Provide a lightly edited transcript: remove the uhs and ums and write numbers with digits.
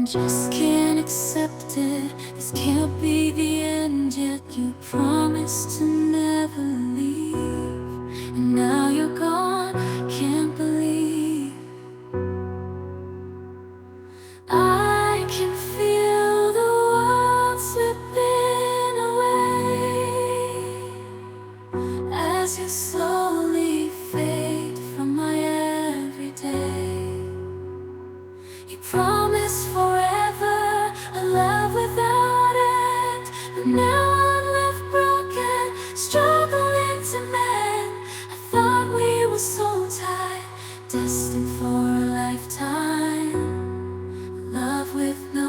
just can't accept it. This can't be the end, yet you promised to never leave. And now you're gone, can't believe. I can feel the world slipping away as you slowly fade from my everyday. You promised forever, a love without end, but now I'm left broken, struggling to mend. I thought we were so tied, destined for a lifetime, love with no